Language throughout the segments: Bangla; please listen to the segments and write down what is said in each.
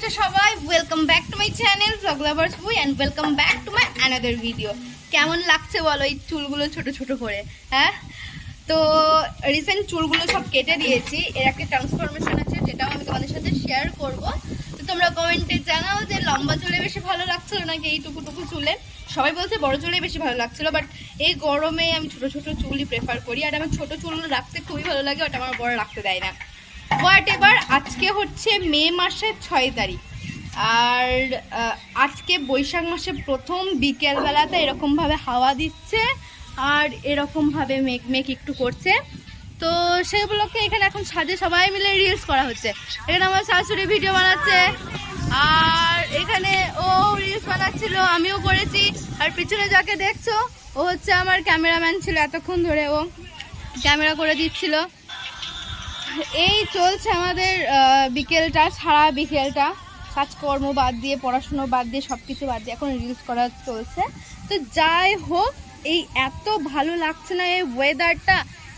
আছো সবাই? Welcome back to my channel vlog lovers বই and welcome back to my another video. কেমন লাগছে বলো এই চুলগুলো ছোট ছোট করে? হ্যাঁ, তো রিসেন্ট চুলগুলো সব কেটে দিয়েছি। এর একটা ট্রান্সফরমেশন আছে যেটাও আমি তোমাদের সাথে শেয়ার করব। তো তোমরা কমেন্টে জানাও যে লম্বা চুলে বেশি ভালো লাগছিল নাকি এই টুকু চুলে। সবাই বলছে বড় চুলেই বেশি ভালো লাগছিল, বাট এই গরমে আমি ছোট ছোট চুলই প্রেফার করি। আর আমার ছোট চুল রাখতে খুবই ভালো লাগে, ওটা আমার বড় রাখতে দেয় না। হোয়াট এভার, আজকে হচ্ছে মে মাসের 6 তারিখ, আর আজকে বৈশাখ মাসের প্রথম বিকেলবেলাতে এরকমভাবে হাওয়া দিচ্ছে আর এরকমভাবে মেঘ একটু করছে। তো সেগুলোকে এখানে এখন সাজে সবাই মিলে রিলস করা হচ্ছে। এখানে আমার শাশুড়ি ভিডিও বানাচ্ছে আর এখানে ও রিলস বানাচ্ছিল, আমিও করেছি। আর পিছনে যাকে দেখছো ও হচ্ছে আমার ক্যামেরাম্যান ছিল, এতক্ষণ ধরে ও ক্যামেরা করে দিচ্ছিল। এই চলছে আমাদের বিকেলটা, সারা বিকেলটা কাজকর্ম বাদ দিয়ে, পড়াশুনো বাদ দিয়ে, সব কিছু বাদ দিয়ে এখন রিলস করা চলছে। তো যাই হোক, এই এত ভালো লাগছে না এই ওয়েদারটা,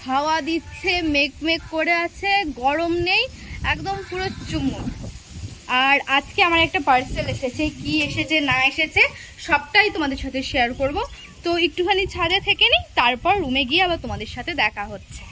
হাওয়া দিচ্ছে, মেঘ করে আছে, গরম নেই, একদম পুরো চুমুক। আর আজকে আমার একটা পার্সেল এসেছে, কি এসেছে না এসেছে সবটাই তোমাদের সাথে শেয়ার করব। তো একটুখানি ছাদে থেকে নিই, তারপর রুমে গিয়ে আবার তোমাদের সাথে দেখা হচ্ছে।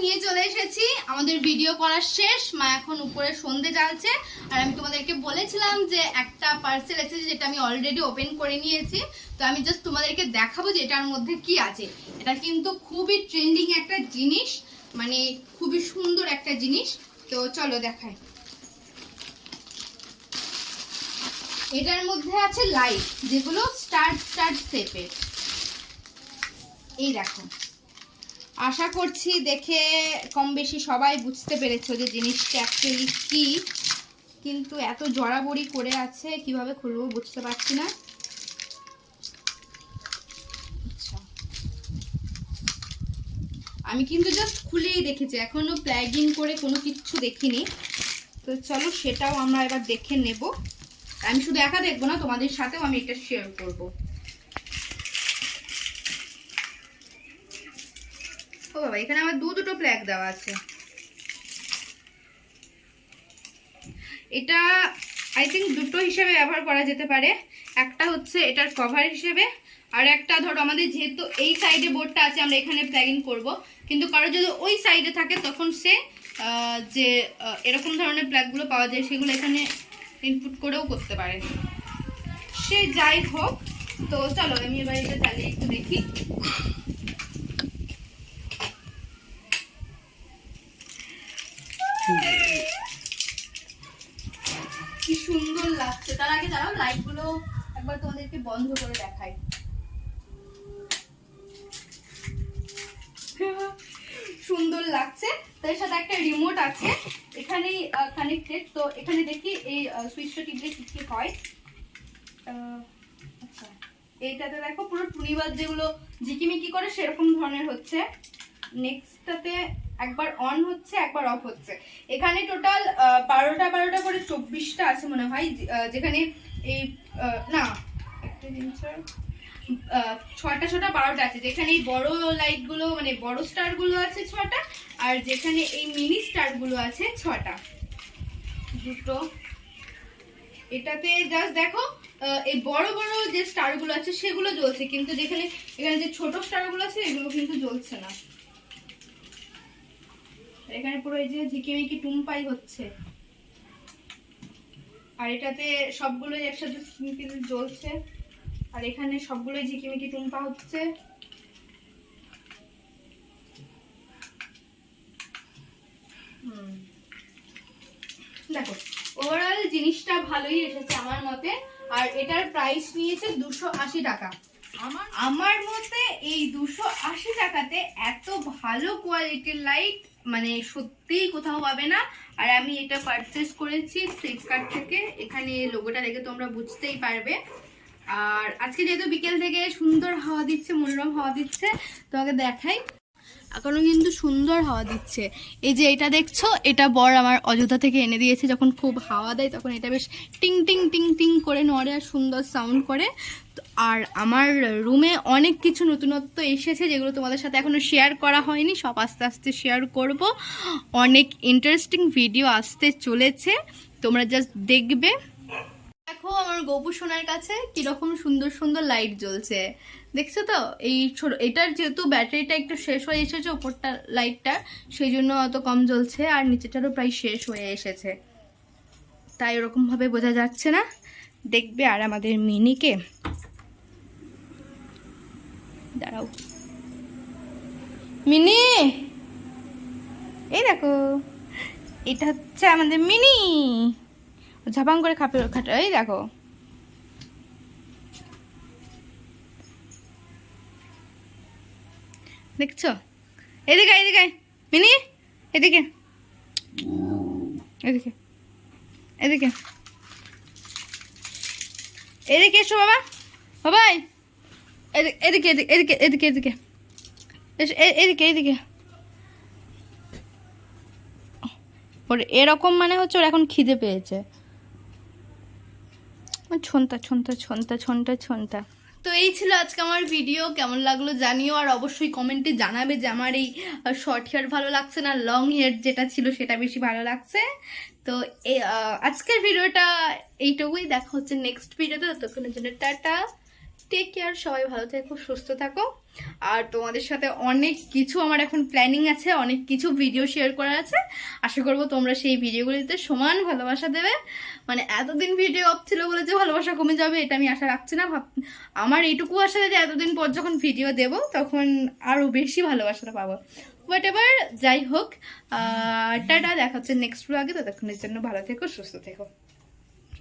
নিয়ে চলে এসেছি, আমাদের ভিডিও করা শেষ। মা এখন উপরে সন্ধে জ্বালছে। আর আমি তোমাদেরকে বলেছিলাম যে একটা পার্সেল এসেছে যেটা আমি অলরেডি ওপেন করে নিয়েছি। তো আমি জাস্ট তোমাদেরকে দেখাবো যে এটার মধ্যে কি আছে। এটা কিন্তু খুবই ট্রেন্ডিং একটা জিনিস, মানে খুবই সুন্দর একটা জিনিস। তো চলো দেখাই। এটার মধ্যে আছে লাইট, যেগুলো স্টার শেপের। এই দেখো, আশা করছি দেখে কম বেশি সবাই বুঝতে পেরেছো যে জিনিসটা অ্যাকচুয়ালি কি, কিন্তু এত জড়াবড়ি করে আছে কিভাবে খুলবো বুঝতে পারছি না। আচ্ছা, আমি কিন্তু জাস্ট খুলেই দেখেছি, এখনো প্লাগ ইন করে কোনো কিছু দেখিনি। তো চলো সেটাও আমরা এবার দেখে নেব। আমি শুধু একা দেখবো না, তোমাদের সাথেও আমি এটা শেয়ার করবো। ও বাবা, এখানে আমার দুটো প্লাগ দেওয়া আছে। এটা আই থিঙ্ক দুটো হিসেবে ব্যবহার করা যেতে পারে। একটা হচ্ছে এটার কভার হিসেবে, আর একটা ধরো আমাদের যেহেতু এই সাইডে বোর্ডটা আছে আমরা এখানে প্লাগ ইন করবো, কিন্তু কারো যদি ওই সাইডে থাকে তখন সে যে এরকম ধরনের প্লাগগুলো পাওয়া যায় সেগুলো এখানে ইনপুট করেও করতে পারে। সে যাই হোক, তো চলো আমি এবার এটা চালিয়ে একটু দেখি। কি সুন্দর লাগছে। তার আগে দাঁড়াও, লাইটগুলো একবার তোমাদেরকে বন্ধ করে দেখাই। সুন্দর লাগছে। তার সাথে একটা রিমোট আছে, এখানেই কানেক্টেড। তো এখানে দেখি এই সুইচটা টিপলে কি হয়। আচ্ছা, এইটাতে দেখো পুরো টুনিবাজ যেগুলো ঝিকিমিকি করে সেরকম ধরনের হচ্ছে। নেক্সটটাতে একবার অন হচ্ছে, একবার অফ হচ্ছে। এখানে টোটাল 12টা করে 24টা আছে মনে হয়, যেখানে এই না 6টা 12টা আছে। যেখানে এই বড় লাইটগুলো মানে বড় স্টারগুলো আছে 6টা, আর যেখানে এই মিনি স্টারগুলো আছে 6টা। দুটো এটাতে জাস্ট দেখো এই বড় বড় যে স্টারগুলো আছে সেগুলো জ্বলছে, কিন্তু যেখানে এখানে যে ছোট স্টারগুলো আছে এগুলো কিন্তু জ্বলছে না। এখানে পুরো এই যে ঝিকিমিকি টুম্পাই হচ্ছে, আর এটাতে সবগুলোই একসাথে জ্বলছে, আর এখানে সবগুলোই ঝিকিমিকি টুম্পা হচ্ছে। দেখো ওভারঅল জিনিসটা ভালোই এসেছে আমার মতে। আর এটার প্রাইস নিয়েছে 280 টাকা। আমার মতে এই 280 টাকাতে এত ভালো কোয়ালিটির লাইট মানে সত্যিই কোথাও পাবে না। আর আমি এটা পারচেস করেছি ফ্লিপকার্ট থেকে, এখানে লোগোটা দেখে তোমরা বুঝতেই পারবে। আর আজকে যেহেতু বিকেল থেকে সুন্দর হাওয়া দিচ্ছে, মনোরম হাওয়া দিচ্ছে, তোমাকে দেখাই। এখনো কিন্তু সুন্দর হাওয়া দিচ্ছে। এই যে এটা দেখছো, এটা বর আমার অযোধ্যা থেকে এনে দিয়েছে। যখন খুব হাওয়া দেয় তখন এটা বেশ টিং টিং টিং টিং করে নড়ে আর সুন্দর সাউন্ড করে। আর আমার রুমে অনেক কিছু নতুনত্ব এসেছে যেগুলো তোমাদের সাথে এখনো শেয়ার করা হয়নি, সব আস্তে আস্তে শেয়ার করব। অনেক ইন্টারেস্টিং ভিডিও আসতে চলেছে, তোমরা জাস্ট দেখবে। দেখো আমার গোপু সোনার কাছে কিরকম সুন্দর সুন্দর লাইট জ্বলছে, দেখছো তো? এই ছোট এটার যেহেতু ব্যাটারিটা একটু শেষ হয়ে এসেছে ওপরটা লাইটটা, সেই জন্য অত কম জ্বলছে, আর নিচেটারও প্রায় শেষ হয়ে এসেছে, তাই ওরকম ভাবে বোঝা যাচ্ছে না। দেখবে। আর আমাদের মিনিকে দাঁড়াও, মিনি এই দেখো, এটা হচ্ছে আমাদের মিনি, ঝাপাং করে খাপে খাটা। এই দেখো, দেখছো? এদিকে এদিকে মিনি, এদিকে এদিকে এদিকে এদিকে এসো বাবা, বাবাই এদিকে এদিকে এদিকে এদিকে এদিকে এসো, এদিকে এদিকে। ওর এরকম মানে হচ্ছে ওর এখন খিদে পেয়েছে। ছন্তা ছন্তা ছন্তা ছন্তা ছন্তা। তো এই ছিল আজকে আমার ভিডিও, কেমন লাগলো জানিও, আর অবশ্যই কমেন্টে জানাবে যে আমার এই শর্ট হেয়ার ভালো লাগছে না লং হেয়ার যেটা ছিল সেটা বেশি ভালো লাগছে। তো আজকের ভিডিওটা এইটুকুই, দেখা হচ্ছে নেক্সট ভিডিওতে। ততক্ষণের জন্য টাটা, টেক কেয়ার, সবাই ভালো থেকো, সুস্থ থাকো। আর তোমাদের সাথে অনেক কিছু আমার এখন প্ল্যানিং আছে, অনেক কিছু ভিডিও শেয়ার করার আছে। আশা করবো তোমরা সেই ভিডিওগুলিতে সমান ভালোবাসা দেবে। মানে এতদিন ভিডিও অফ ছিল বলে যে ভালোবাসা কমে যাবে এটা আমি আশা রাখছি না। আমার এইটুকু আশা যে এতদিন পর যখন ভিডিও দেব তখন আরও বেশি ভালোবাসাটা পাবো। হোয়াট এভার, যাই হোক, টাটা, দেখা হচ্ছে নেক্সট ব্লগে। ততক্ষণের জন্য ভালো থেকো, সুস্থ থেকো।